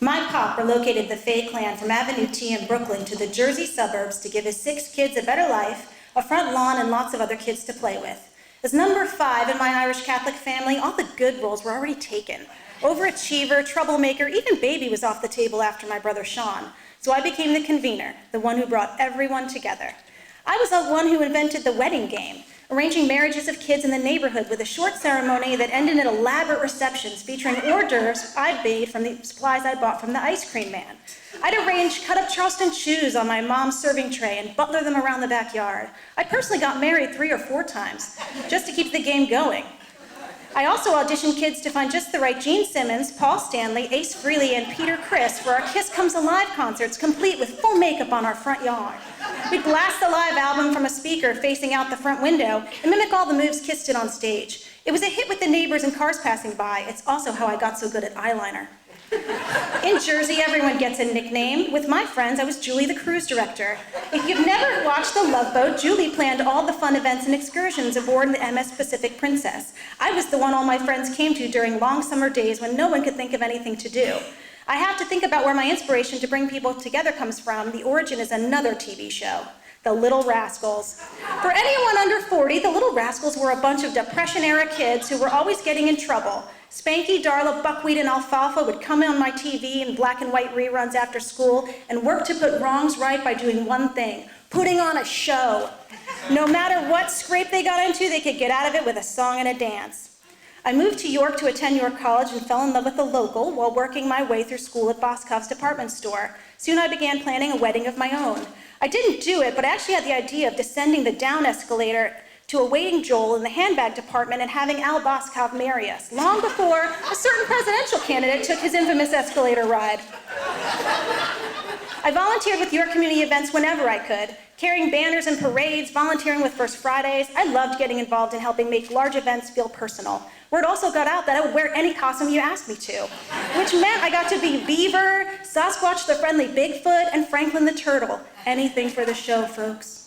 My pop relocated the Fay clan from Avenue T in Brooklyn to the Jersey suburbs to give his 6 kids a better life, a front lawn, and lots of other kids to play with. As number 5 in my Irish Catholic family, all the good roles were already taken. Overachiever, troublemaker, even baby was off the table after my brother Sean. So I became the convener, the one who brought everyone together. I was the one who invented the wedding game, arranging marriages of kids in the neighborhood with a short ceremony that ended in elaborate receptions featuring hors d'oeuvres I'd made from the supplies I bought from the ice cream man. I'd arrange cut-up Charleston chews on my mom's serving tray and butler them around the backyard. I personally got married 3 or 4 times, just to keep the game going. I also auditioned kids to find just the right Gene Simmons, Paul Stanley, Ace Frehley, and Peter Criss for our Kiss Comes Alive concerts, complete with full makeup on our front yard. We'd blast the live album from a speaker facing out the front window and mimic all the moves Kiss did on stage. It was a hit with the neighbors and cars passing by. It's also how I got so good at eyeliner. In Jersey, everyone gets a nickname. With my friends, I was Julie the cruise director. If you've never watched The Love Boat, Julie planned all the fun events and excursions aboard the MS Pacific Princess. I was the one all my friends came to during long summer days when no one could think of anything to do. I have to think about where my inspiration to bring people together comes from. The origin is another TV show, The Little Rascals. For anyone under 40, The Little Rascals were a bunch of Depression-era kids who were always getting in trouble. Spanky, Darla, Buckwheat, and Alfalfa would come on my TV in black and white reruns after school and work to put wrongs right by doing one thing, putting on a show. No matter what scrape they got into, they could get out of it with a song and a dance. I moved to York to attend York College and fell in love with the local while working my way through school at Boscov's department store. Soon I began planning a wedding of my own. I didn't do it, but I actually had the idea of descending the down escalator to awaiting Joel in the handbag department and having Al Boscov marry us, long before a certain presidential candidate took his infamous escalator ride. I volunteered with York community events whenever I could, carrying banners and parades, volunteering with First Fridays. I loved getting involved in helping make large events feel personal. Word also got out that I would wear any costume you asked me to, which meant I got to be Beaver, Sasquatch the Friendly Bigfoot, and Franklin the Turtle. Anything for the show, folks.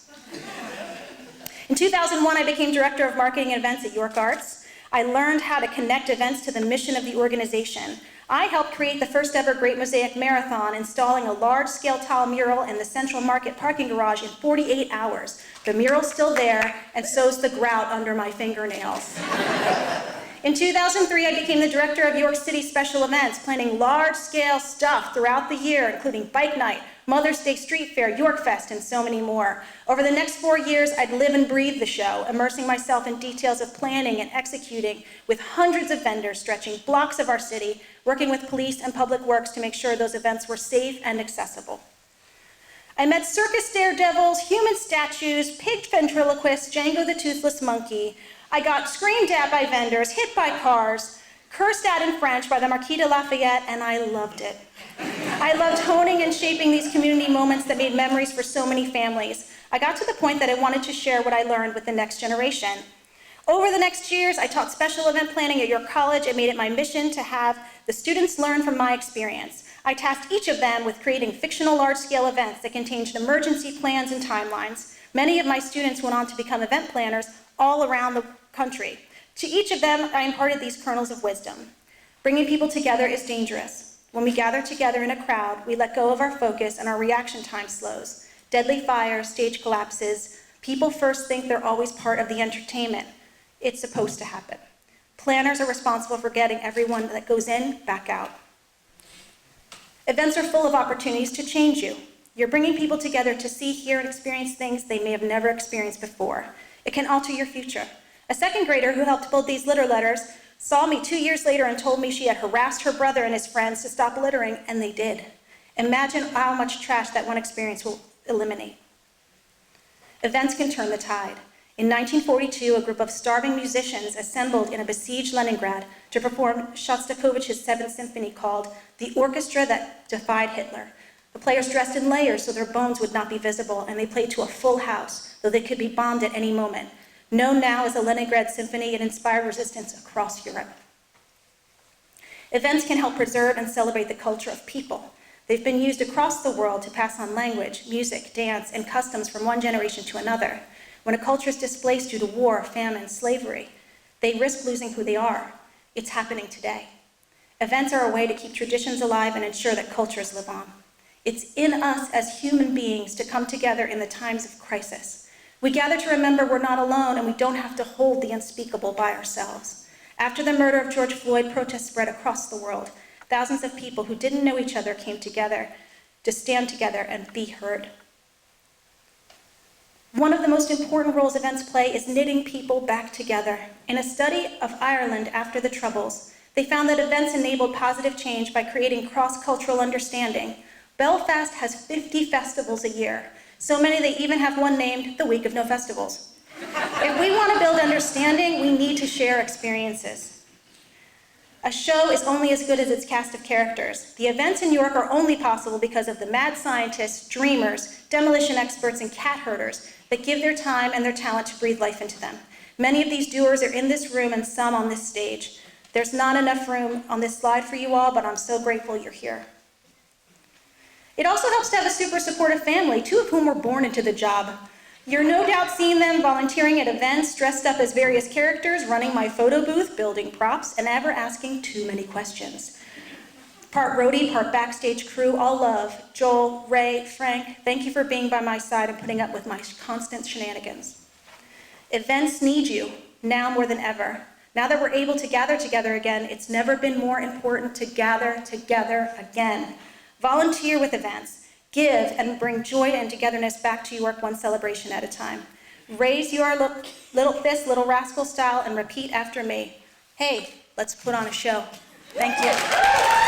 In 2001, I became Director of Marketing and Events at York Arts. I learned how to connect events to the mission of the organization. I helped create the first ever Great Mosaic Marathon, installing a large-scale tile mural in the Central Market parking garage in 48 hours. The mural's still there, and so's the grout under my fingernails. In 2003, I became the Director of York City Special Events, planning large-scale stuff throughout the year, including Bike Night, Mother's Day Street Fair, York Fest, and so many more. Over the next 4 years, I'd live and breathe the show, immersing myself in details of planning and executing with hundreds of vendors stretching blocks of our city, working with police and public works to make sure those events were safe and accessible. I met circus daredevils, human statues, pig ventriloquists, Django the Toothless Monkey. I got screamed at by vendors, hit by cars, cursed at in French by the Marquis de Lafayette, and I loved it. I loved honing and shaping these community moments that made memories for so many families. I got to the point that I wanted to share what I learned with the next generation. Over the next years, I taught special event planning at York College and made it my mission to have the students learn from my experience. I tasked each of them with creating fictional large-scale events that contained emergency plans and timelines. Many of my students went on to become event planners all around the country. To each of them, I imparted these kernels of wisdom. Bringing people together is dangerous. When we gather together in a crowd, we let go of our focus and our reaction time slows. Deadly fire, stage collapses. People first think they're always part of the entertainment. It's supposed to happen. Planners are responsible for getting everyone that goes in back out. Events are full of opportunities to change you. You're bringing people together to see, hear, and experience things they may have never experienced before. It can alter your future. A second grader who helped build these litter letters saw me 2 years later and told me she had harassed her brother and his friends to stop littering, and they did. Imagine how much trash that one experience will eliminate. Events can turn the tide. In 1942, a group of starving musicians assembled in a besieged Leningrad to perform Shostakovich's Seventh Symphony called The Orchestra That Defied Hitler. The players dressed in layers so their bones would not be visible, and they played to a full house, though they could be bombed at any moment. Known now as the Leningrad Symphony, it inspired resistance across Europe. Events can help preserve and celebrate the culture of people. They've been used across the world to pass on language, music, dance, and customs from one generation to another. When a culture is displaced due to war, famine, slavery, they risk losing who they are. It's happening today. Events are a way to keep traditions alive and ensure that cultures live on. It's in us as human beings to come together in the times of crisis. We gather to remember we're not alone and we don't have to hold the unspeakable by ourselves. After the murder of George Floyd, protests spread across the world. Thousands of people who didn't know each other came together to stand together and be heard. One of the most important roles events play is knitting people back together. In a study of Ireland after the Troubles, they found that events enabled positive change by creating cross-cultural understanding. Belfast has 50 festivals a year, so many they even have one named the Week of No Festivals. If we want to build understanding, we need to share experiences. A show is only as good as its cast of characters. The events in York are only possible because of the mad scientists, dreamers, demolition experts, and cat herders that give their time and their talent to breathe life into them. Many of these doers are in this room and some on this stage. There's not enough room on this slide for you all, but I'm so grateful you're here. It also helps to have a super supportive family, 2 of whom were born into the job. You're no doubt seeing them volunteering at events, dressed up as various characters, running my photo booth, building props, and never asking too many questions. Part roadie, part backstage crew, all love. Joel, Ray, Frank, thank you for being by my side and putting up with my constant shenanigans. Events need you, now more than ever. Now that we're able to gather together again, it's never been more important to gather together again. Volunteer with events. Give and bring joy and togetherness back to York one celebration at a time. Raise your little fist, little rascal style, and repeat after me. Hey, let's put on a show. Thank you.